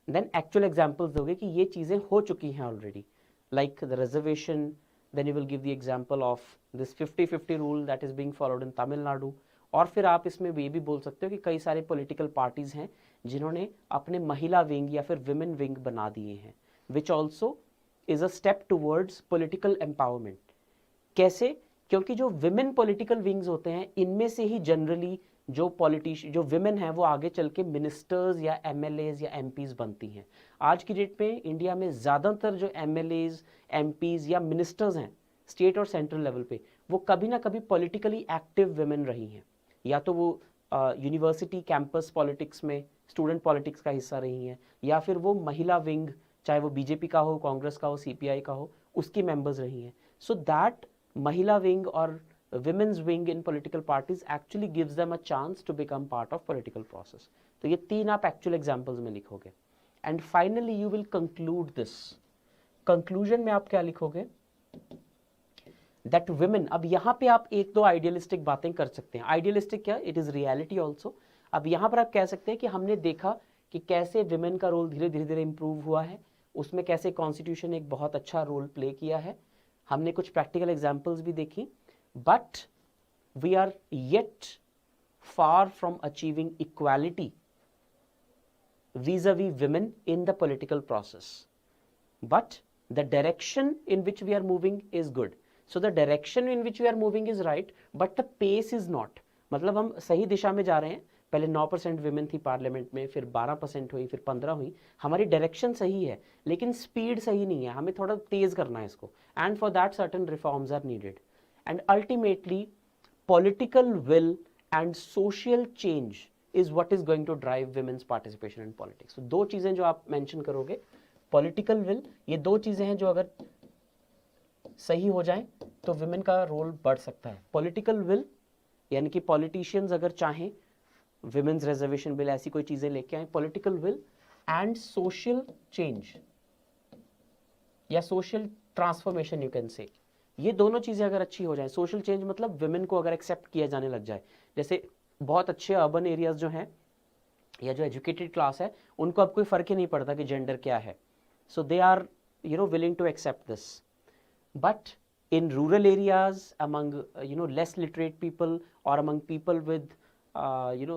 देन एक्चुअल एग्जाम्पल्स दोगे कि ये चीज़ें हो चुकी हैं already, like the reservation. Then you will give the example of this 50-50 rule that is being followed in Tamil Nadu. और फिर आप इसमें ये भी बोल सकते हो कि कई सारे पॉलिटिकल पार्टीज हैं जिन्होंने अपने महिला विंग या फिर विमेन विंग बना दिए हैं, which also is a step towards political empowerment. कैसे? क्योंकि जो विमेन पॉलिटिकल विंग्स होते हैं इनमें से ही जनरली जो जो विमेन है वो आगे चल के मिनिस्टर्स या एमएलएज या एमपीज बनती हैं। आज की डेट में इंडिया में ज़्यादातर जो एमएलएज, एमपीज या मिनिस्टर्स हैं स्टेट और सेंट्रल लेवल पे, वो कभी ना कभी पॉलिटिकली एक्टिव विमेन रही हैं, या तो वो यूनिवर्सिटी कैंपस पॉलिटिक्स में स्टूडेंट पॉलिटिक्स का हिस्सा रही हैं, या फिर वो महिला विंग, चाहे वो बीजेपी का हो, कांग्रेस का हो, सीपीआई का हो, उसकी मेंबर्स रही हैं। So that Mahila wing or women's wing in political parties actually gives them a chance to become part of political process. तो ये तीन आप actual examples में लिखोगे। And finally you will conclude this. Conclusion में आप क्या लिखोगे? That women, अब यहाँ पे आप एक दो idealistic बातें कर सकते हैं। Idealistic क्या? It is reality also. अब यहाँ पर आप कह सकते हैं कि हमने देखा कि कैसे women का रोल धीरे धीरे improve हुआ है, उसमें कैसे कॉन्स्टिट्यूशन एक बहुत अच्छा रोल प्ले किया है, हमने कुछ प्रैक्टिकल एग्जाम्पल्स भी देखी, but we are yet far from achieving equality vis-a-vis women in the political process. But the direction in which we are moving is good. So the direction in which we are moving is right, but the pace is not. मतलब हम सही दिशा में जा रहे हैं। पहले 9% women थी parliament में, फिर 12% हुई, फिर 15 हुई। हमारी डायरेक्शन सही है लेकिन स्पीड सही नहीं है, हमें थोड़ा तेज करना है इसको। And for that certain reforms are needed. And ultimately political will and social change is what is going to drive women's participation in politics. दो चीजें जो आप मेंशन करोगे, पॉलिटिकल विल, ये दो चीजें हैं जो अगर सही हो जाएं तो विमेन का रोल बढ़ सकता है। पॉलिटिकल विल यानी कि पॉलिटिशियंस अगर चाहें विमेन्स रिजर्वेशन बिल, ऐसी कोई चीजें लेके आए, political will and social change या social transformation you can say, ये दोनों चीजें अगर अच्छी हो जाए, सोशल चेंज मतलब विमेन को अगर एक्सेप्ट किया जाने लग जाए। जैसे बहुत अच्छे अर्बन एरियाज जो हैं या जो एजुकेटेड क्लास है उनको अब कोई फर्क ही नहीं पड़ता कि जेंडर क्या है, so they are willing to accept this. But in rural areas, among less literate people or among people with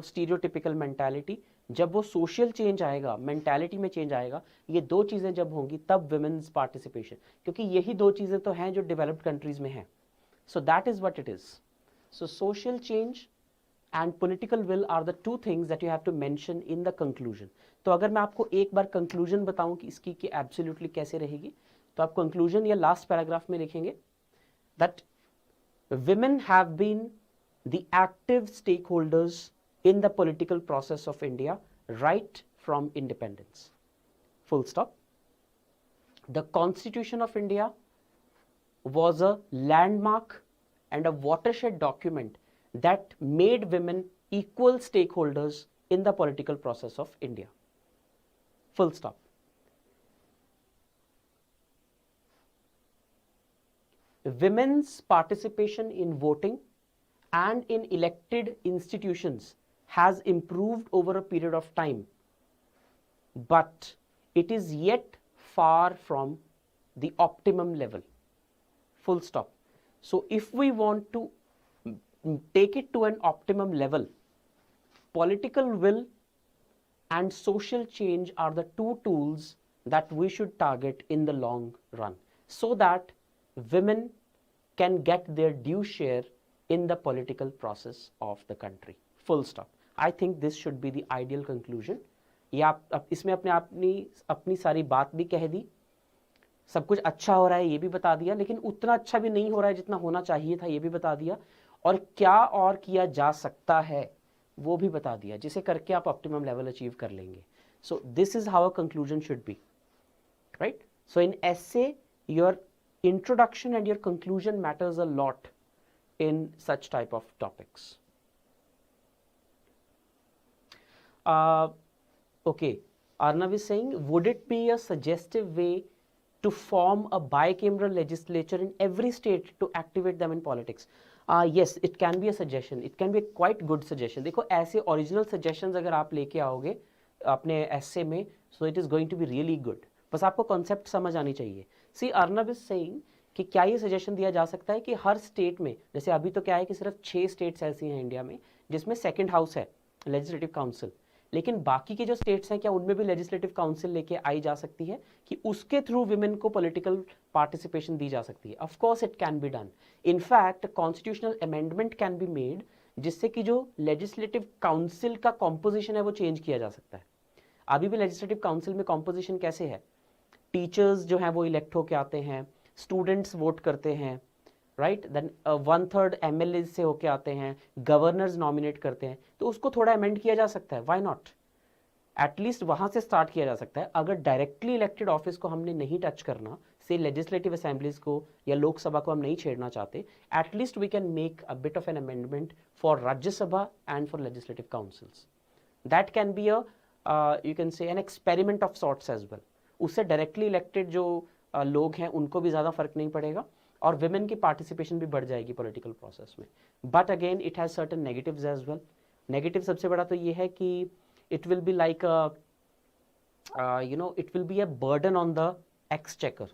stereotypical mentality, जब वो social change आएगा, mentality में change आएगा, ये दो चीज़ें जब होंगी तब women's participation, क्योंकि यही दो चीज़ें तो हैं जो developed countries में हैं। So that is what it is. So social change and political will are the two things that you have to mention in the conclusion. तो अगर मैं आपको एक बार conclusion बताऊं कि इसकी कि absolutely कैसे रहेगी, तो आप conclusion या last paragraph में लिखेंगे that women have been the active stakeholders in the political process of India right from independence. Full stop. The Constitution of India was a landmark and a watershed document that made women equal stakeholders in the political process of India. Full stop. Women's participation in voting and in elected institutions has improved over a period of time, but it is yet far from the optimum level. Full stop. So if we want to take it to an optimum level, political will and social change are the two tools that we should target in the long run, so that women can get their due share in the political process of the country. Full stop. I think this should be the ideal conclusion. ये आप इसमें अपनी सारी बात भी कह दी, सब कुछ अच्छा हो रहा है ये भी बता दिया, लेकिन उतना अच्छा भी नहीं हो रहा है जितना होना चाहिए था ये भी बता दिया, और क्या और किया जा सकता है वो भी बता दिया, जिसे करके आप ऑप्टिमम लेवल अचीव कर लेंगे. सो this is how a conclusion should be, right. So in essay your introduction and your conclusion matters a lot in such type of topics. Okay, Arnav is saying, would it be a suggestive way to form a bicameral legislature in every state to activate them in politics? Yes, it can be a suggestion. It can be a quite good suggestion. देखो ऐसे original suggestions अगर आप लेके आओगे अपने essay में, so it is going to be really good. बस आपको concept समझ आनी चाहिए. See, Arnav is saying कि क्या ये सजेशन दिया जा सकता है कि हर स्टेट में, जैसे अभी तो क्या है कि सिर्फ 6 स्टेट्स ऐसी हैं इंडिया में जिसमें सेकंड हाउस है, लेजिस्लेटिव काउंसिल, लेकिन बाकी के जो स्टेट्स हैं क्या उनमें भी लेजिस्लेटिव काउंसिल लेके आई जा सकती है कि उसके थ्रू विमेन को पॉलिटिकल पार्टिसिपेशन दी जा सकती है? Of course it can be done. In fact constitutional amendment can be made जिससे कि जो लेजिस्लेटिव काउंसिल का कॉम्पोजिशन है वो चेंज किया जा सकता है. अभी भी लेजिस्लेटिव काउंसिल में कॉम्पोजिशन कैसे है? टीचर्स जो हैं वो इलेक्ट होके आते हैं, स्टूडेंट्स वोट करते हैं, राइट, देन 1/3 MLA से होके आते हैं, गवर्नर्स नॉमिनेट करते हैं, तो उसको थोड़ा अमेंड किया जा सकता है. Why not? एटलीस्ट वहां से स्टार्ट किया जा सकता है. अगर डायरेक्टली इलेक्टेड ऑफिस को हमने नहीं टच करना, से लेजिस्लेटिव असेंबलीज को या लोकसभा को हम नहीं छेड़ना चाहते, at least we can make a bit of an amendment for Rajya Sabha and for legislative councils. That can be a you can say an experiment of sorts as well. उससे डायरेक्टली इलेक्टेड जो लोग हैं उनको भी ज़्यादा फर्क नहीं पड़ेगा और विमेन की पार्टिसिपेशन भी बढ़ जाएगी पॉलिटिकल प्रोसेस में. But again it has certain negatives as well. Negative सबसे बड़ा तो ये है कि it will be like it will be a burden on the exchequer.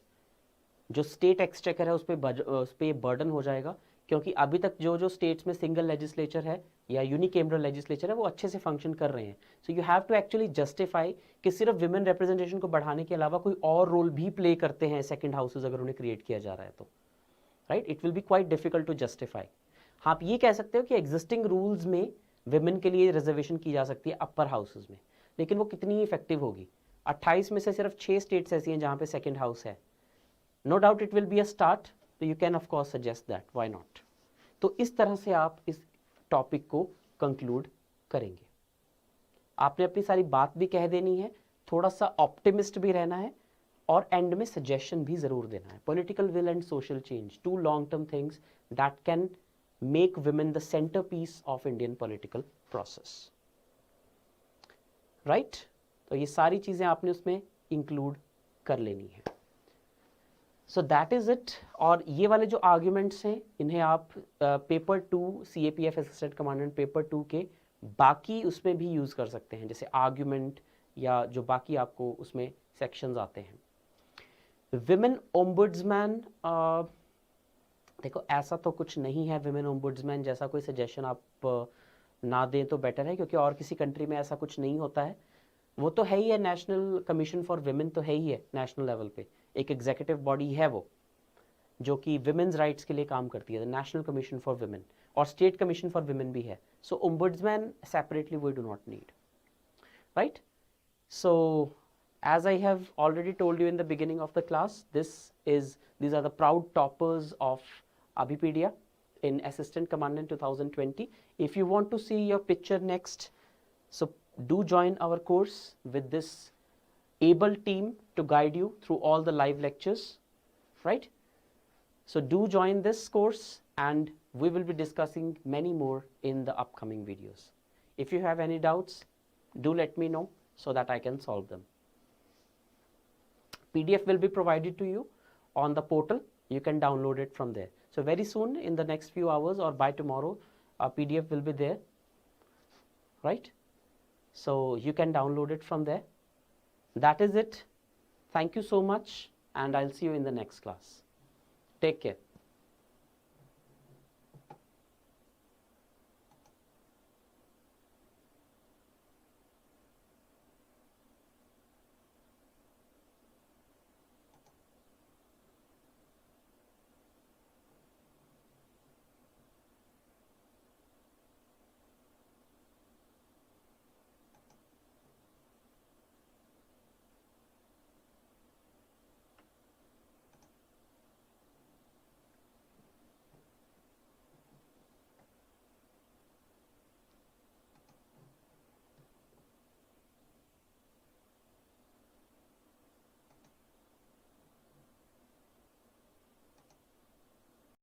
जो स्टेट एक्सचेकर है उस पर बर्डन हो जाएगा, क्योंकि अभी तक जो स्टेट्स में सिंगल लेजिस्लेचर है या यूनिकेमरल लेजिस्लेचर है वो अच्छे से फंक्शन कर रहे हैं. So you have to actually justify कि सिर्फ विमेन रिप्रेजेंटेशन को बढ़ाने के अलावा कोई और रोल भी प्ले करते हैं सेकंड हाउसेज अगर उन्हें क्रिएट किया जा रहा है तो, right, it will be quite difficult to justify. हाँ, आप ये कह सकते हो कि एग्जिस्टिंग रूल्स में विमेन के लिए रिजर्वेशन की जा सकती है अपर हाउसेज में, लेकिन वो कितनी इफेक्टिव होगी? 28 में से सिर्फ 6 स्टेट्स ऐसी हैं जहाँ पे सेकंड हाउस है. No doubt it will be a start, तो you can of course suggest that, why not. तो इस तरह से आप इस टॉपिक को कंक्लूड करेंगे. आपने अपनी सारी बात भी कह देनी है, थोड़ा सा ऑप्टिमिस्ट भी रहना है और एंड में सजेशन भी जरूर देना है. Political will and social change, 2 long term things that can make women the centre piece of Indian political process, right. तो ये सारी चीजें आपने उसमें इंक्लूड कर लेनी है. So that is it. और ये वाले जो आर्ग्यूमेंट्स हैं इन्हें आप paper 2 CAPF assistant commandant paper 2 के बाकी उसमें भी यूज़ कर सकते हैं, जैसे आर्ग्यूमेंट या जो बाकी आपको उसमें सेक्शंस आते हैं. विमेन ओम्बुड्समैन, देखो ऐसा तो कुछ नहीं है विमेन ओम्बुड्समैन जैसा कोई सजेशन आप ना दें तो बेटर है, क्योंकि और किसी कंट्री में ऐसा कुछ नहीं होता है. वो तो है ही है, नेशनल कमीशन फॉर विमेन तो है ही है नेशनल लेवल पे, एक एग्जीक्यूटिव बॉडी है वो जो कि विमेन्स राइट्स के लिए काम करती है, the national commission for women, और स्टेट कमीशन फॉर विमेन भी है. So ombudsman separately we do not need, right. So as I have already told you in the beginning of the class, these are the proud toppers of Abhipedia in Assistant Commandant 2020. If you want to see your picture next, so do join our course with this able team to guide you through all the live lectures, right? So do join this course and we will be discussing many more in the upcoming videos. If you have any doubts, do let me know so that I can solve them. PDF will be provided to you on the portal. You can download it from there. So very soon in the next few hours or by tomorrow, a PDF will be there, right? So you can download it from there. That is it. Thank you so much and I'll see you in the next class. Take care.